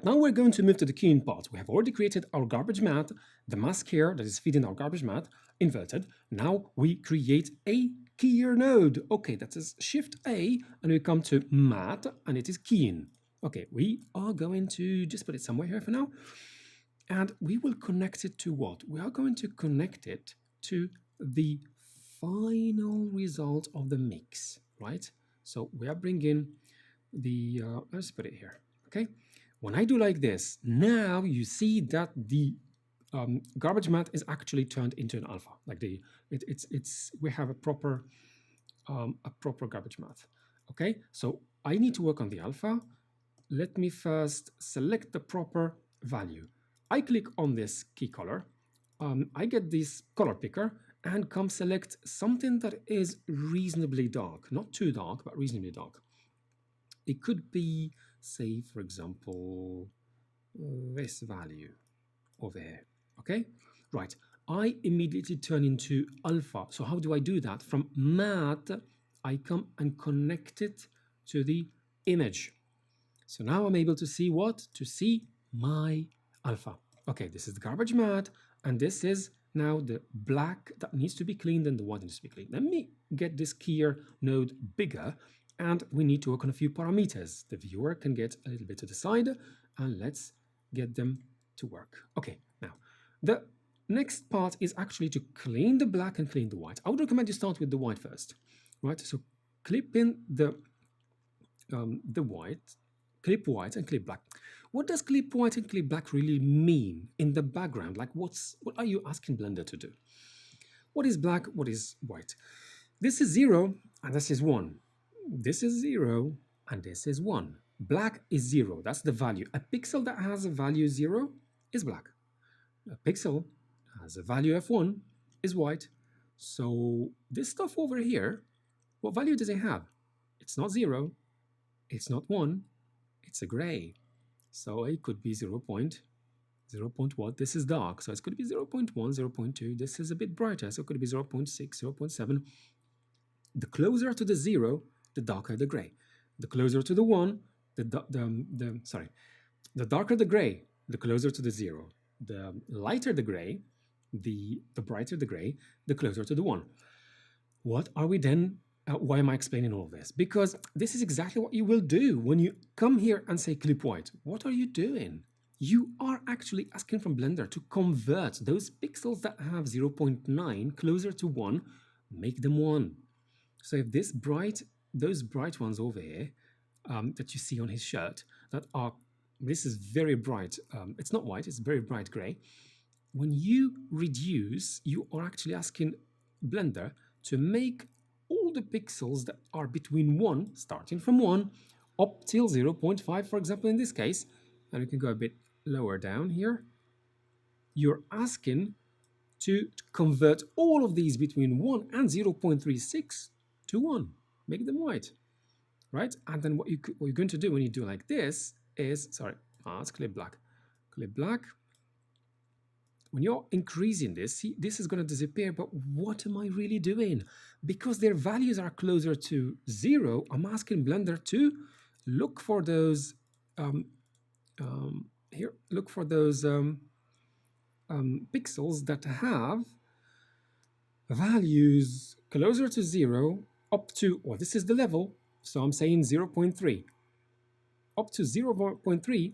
Now we're going to move to the keying part. We have already created our garbage mat, the mask here that is feeding our garbage mat, inverted. Now we create a keyer node. Okay, that is Shift A, and we come to mat, and it is keying. Okay, we are going to just put it somewhere here for now. And we will connect it to what? We are going to connect it to the final result of the mix, right? So we are bringing the, let's put it here, okay? When I do like this, now you see that the garbage mat is actually turned into an alpha. Like we have a proper garbage mat, okay? So I need to work on the alpha. Let me first select the proper value. I click on this key color, I get this color picker and come select something that is reasonably dark, not too dark, but reasonably dark. It could be, say, for example, this value over here, okay? Right, I immediately turn into alpha. So how do I do that? From mat, I come and connect it to the image. So now I'm able to see what? To see my alpha. Okay, this is the garbage mat, and this is now the black that needs to be cleaned and the white needs to be cleaned. Let me get this keyer node bigger, and we need to work on a few parameters. The viewer can get a little bit to the side, and let's get them to work. Okay, now the next part is actually to clean the black and clean the white. I would recommend you start with the white first, right? So clip in the white, clip white and clip black. What does clip white and clip black really mean in the background? Like what are you asking Blender to do? What is black? What is white? This is 0 and this is 1. This is 0 and this is 1. Black is 0. That's the value. A pixel that has a value 0 is black. A pixel has a value of 1 is white. So this stuff over here, what value does it have? It's not 0. It's not 1. It's a gray. So it could be 0 point what? This is dark, so it could be 0.1, 0.2. This is a bit brighter, so it could be 0.6, 0.7. The closer to the 0, the darker the gray. The closer to the 1, the darker the gray, the closer to the 0. The lighter the gray, the brighter the gray, the closer to the 1. What are we then? Why am I explaining all of this? Because this is exactly what you will do when you come here and say clip white. What are you doing? You are actually asking from Blender to convert those pixels that have 0.9 closer to 1, make them 1. So if those bright ones over here that you see on his shirt, this is very bright, it's not white, it's very bright gray. When you reduce, you are actually asking Blender to make all the pixels that are between 1, starting from 1, up till 0.5, for example, in this case, and we can go a bit lower down here. You're asking to convert all of these between 1 and 0.36 to 1. Make them white, right? And then what you're going to do when you do like this is, let's clip black. Clip black. When you're increasing this, see, this is going to disappear, but what am I really doing? Because their values are closer to 0, I'm asking Blender to look for those, pixels that have values closer to 0 up to, well, this is the level, so I'm saying 0.3. Up to 0.3,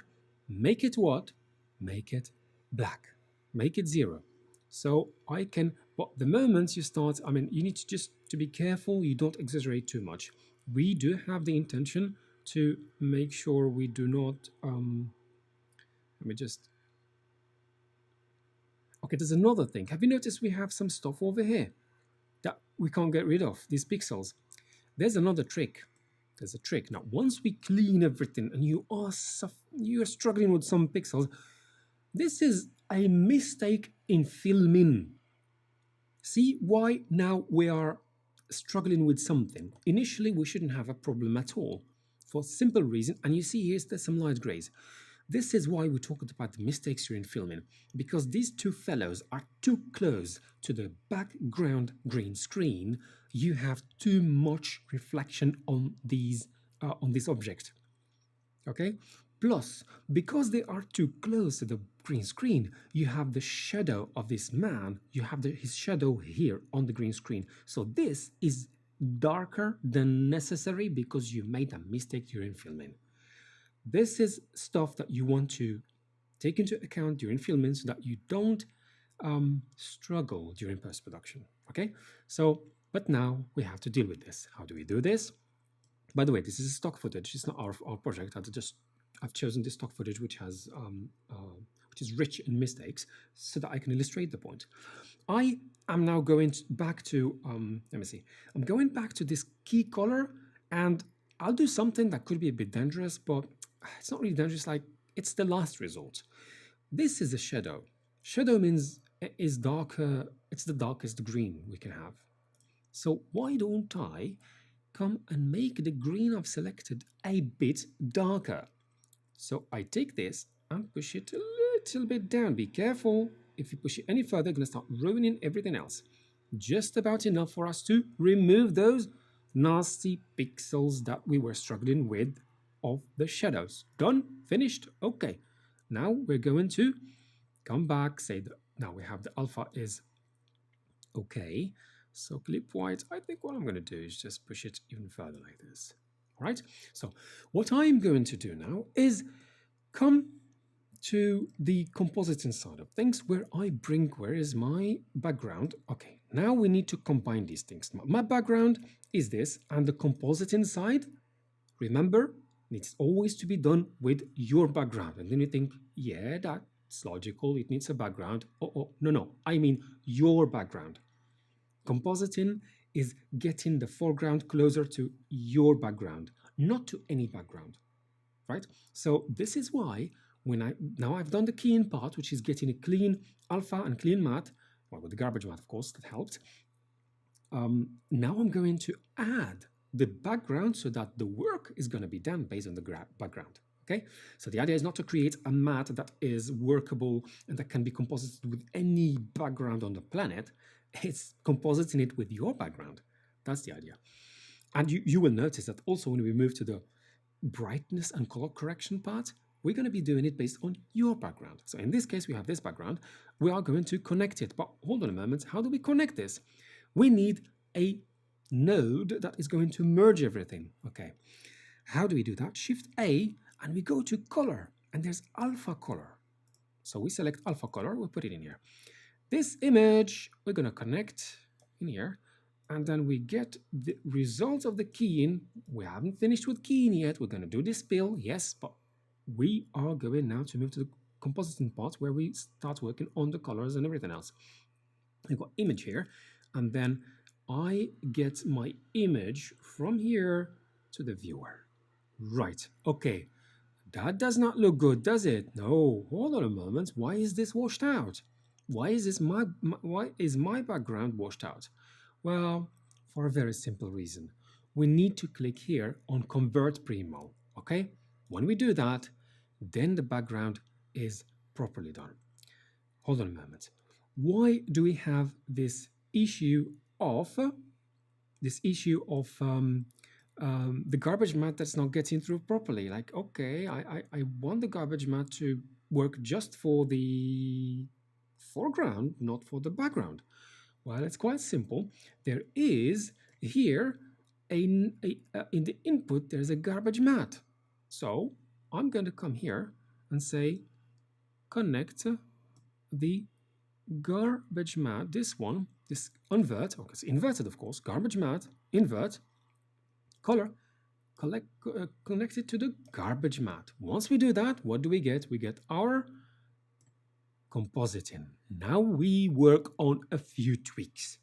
make it what? Make it black. Make it 0. So I can, but the moment you start, you need to be careful you don't exaggerate too much. We do have the intention to make sure we do not, okay, there's another thing. Have you noticed we have some stuff over here that we can't get rid of, these pixels? There's another trick. There's a trick. Now, once we clean everything and you are struggling with some pixels, this is a mistake in filming. See why now we are struggling with something. Initially, we shouldn't have a problem at all for a simple reason. And you see there's some light grays. This is why we talked about the mistakes during filming, because these two fellows are too close to the background green screen. You have too much reflection on these on this object. Okay, Plus, because they are too close to the green screen, you have the shadow of this man, you have his shadow here on the green screen. So this is darker than necessary because you made a mistake during filming. This is stuff that you want to take into account during filming so that you don't struggle during post-production, okay? So, but now we have to deal with this. How do we do this? By the way, this is stock footage. It's not our project. I've chosen this stock footage which is rich in mistakes so that I can illustrate the point. I am now going back to let me see. I'm going back to this key color, and I'll do something that could be a bit dangerous, but it's not really dangerous. Like, it's the last result. This is a shadow. Shadow means is darker. It's the darkest green we can have. So why don't I come and make the green I've selected a bit darker? So I take this and push it a little bit down. Be careful. If you push it any further, you're going to start ruining everything else. Just about enough for us to remove those nasty pixels that we were struggling with of the shadows. Done? Finished? Okay. Now we're going to come back, say that now we have the alpha is okay. So clip white, I think what I'm going to do is just push it even further like this. All right. So what I'm going to do now is come to the compositing side of things where where is my background? Okay, now we need to combine these things. My background is this, and the compositing side, remember, needs always to be done with your background. And then you think, yeah, that's logical. It needs a background. Oh, no, I mean your background. Compositing is getting the foreground closer to your background, not to any background, right? So this is why now I've done the keying part, which is getting a clean alpha and clean matte, well, with the garbage matte, of course, that helped. Now I'm going to add the background so that the work is going to be done based on the background. Okay, so the idea is not to create a matte that is workable and that can be composited with any background on the planet. It's compositing it with your background. That's the idea. And you will notice that also when we move to the brightness and color correction part, we're going to be doing it based on your background. So in this case, we have this background. We are going to connect it. But hold on a moment. How do we connect this? We need a node that is going to merge everything. Okay. How do we do that? Shift A, and we go to color, and there's alpha color. So we select alpha color, we put it in here. This image, we're going to connect in here, and then we get the results of the keying. We haven't finished with keying yet. We're going to do this spill, yes, but we are going now to move to the compositing part where we start working on the colors and everything else. I've got image here, and then I get my image from here to the viewer. Right, okay. That does not look good, does it? No, hold on a moment. Why is this washed out? Why is my background washed out? Well, for a very simple reason. We need to click here on Convert Primo, okay? When we do that, then the background is properly done. Hold on a moment. Why do we have this issue of the garbage matte that's not getting through properly? Like, okay, I want the garbage matte to work just for the foreground, not for the background. Well, it's quite simple. There is here in the input, there's a garbage matte. So I'm going to come here and say, connect the garbage matte, this one, this invert, okay, it's inverted, of course, garbage matte, invert, color, connect it to the garbage matte. Once we do that, what do we get? We get our compositing. Now we work on a few tweaks.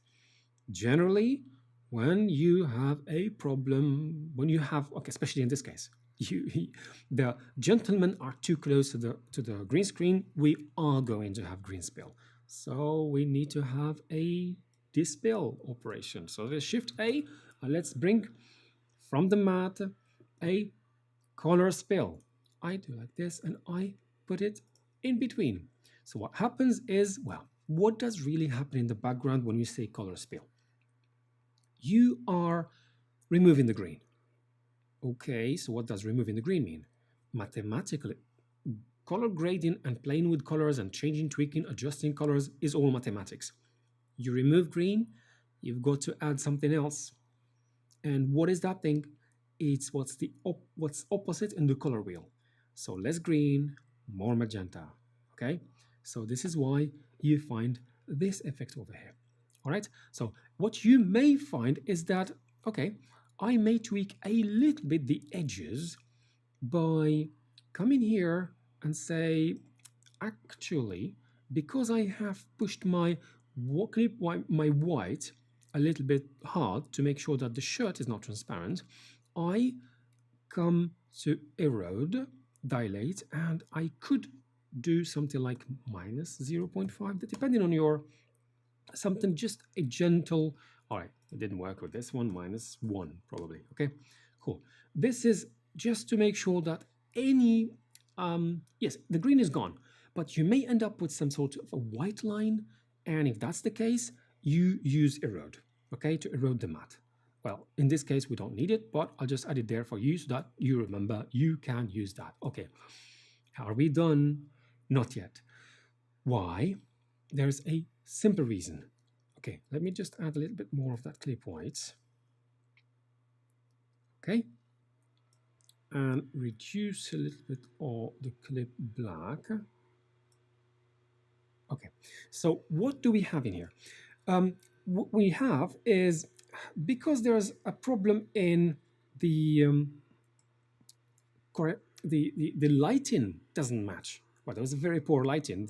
Generally, when you have a problem, okay, especially in this case, the gentlemen are too close to the green screen, we are going to have green spill. So we need to have a dispill operation. So there's Shift A, and let's bring from the matte a color spill. I do like this, and I put it in between. So what happens is, well, what does really happen in the background when you say color spill? You are removing the green. Okay, so what does removing the green mean? mathematically, color grading and playing with colors and changing, tweaking, adjusting colors is all mathematics. You remove green, you've got to add something else. And what is that thing? It's what's opposite in the color wheel. So less green, more magenta. Okay, so this is why you find this effect over here. All right, so what you may find is that, okay, I may tweak a little bit the edges by coming here and say, actually, because I have pushed my white a little bit hard to make sure that the shirt is not transparent, I come to erode, dilate, and I could do something like minus 0.5, depending on your, something just a gentle, all right, it didn't work with this one, -1 probably, okay, cool. This is just to make sure that any, yes, the green is gone, but you may end up with some sort of a white line, and if that's the case, you use erode, okay, to erode the mat. Well, in this case, we don't need it, but I'll just add it there for you so that you remember you can use that. Okay, are we done? Not yet. Why? There's a simple reason. Okay, let me just add a little bit more of that clip white. Okay, and reduce a little bit of the clip black. Okay, so what do we have in here? What we have is, because there's a problem in the the lighting doesn't match. Well, there was a very poor lighting.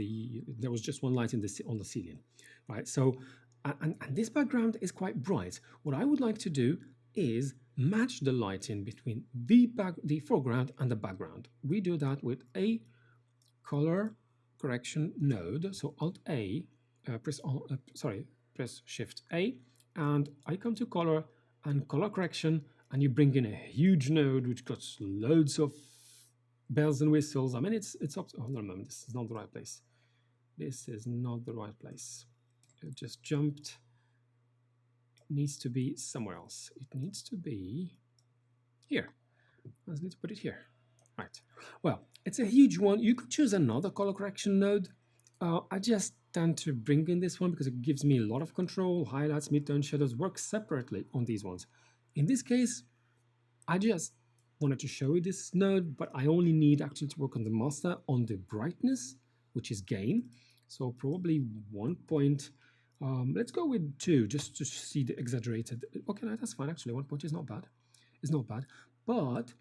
There was just one light on the ceiling, right? So, and this background is quite bright. What I would like to do is match the lighting between the foreground and the background. We do that with a color correction node. So Alt A, press Shift A, and I come to color and color correction, and you bring in a huge node which got loads of bells and whistles. I mean, it's up to, oh, no, this is not the right place. This is not the right place. It just jumped. It needs to be somewhere else. It needs to be here. I just need to put it here. Right. Well, it's a huge one. You could choose another color correction node. I just tend to bring in this one because it gives me a lot of control. Highlights, midtone, shadows work separately on these ones. In this case, I just wanted to show you this node, but I only need actually to work on the master on the brightness, which is gain. So probably 1 point. Let's go with 2 just to see the exaggerated. Okay, no, that's fine. Actually, 1 point is not bad. It's not bad. But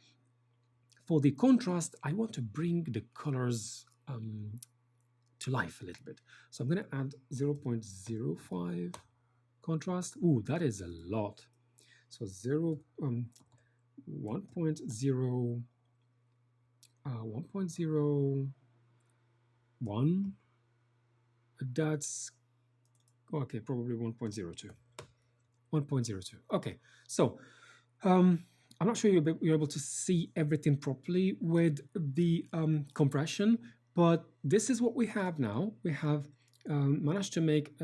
for the contrast, I want to bring the colors to life a little bit. So I'm going to add 0.05 contrast. Ooh, that is a lot. So 1.0, 1.01. That's okay. Probably 1.02. 1.02. Okay. So I'm not sure you're able to see everything properly with the compression, but this is what we have now. We have managed to make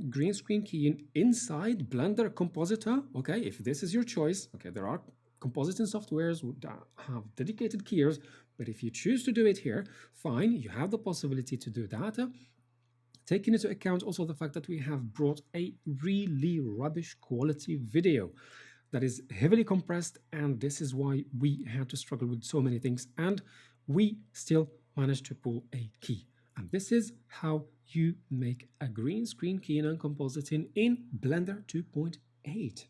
green screen keying inside Blender Compositor. Okay, if this is your choice, okay, there are compositing softwares that have dedicated keyers, but if you choose to do it here, fine, you have the possibility to do that. Taking into account also the fact that we have brought a really rubbish quality video that is heavily compressed, and this is why we had to struggle with so many things, and we still managed to pull a key. And this is how you make a green screen keying and compositing in Blender 2.8.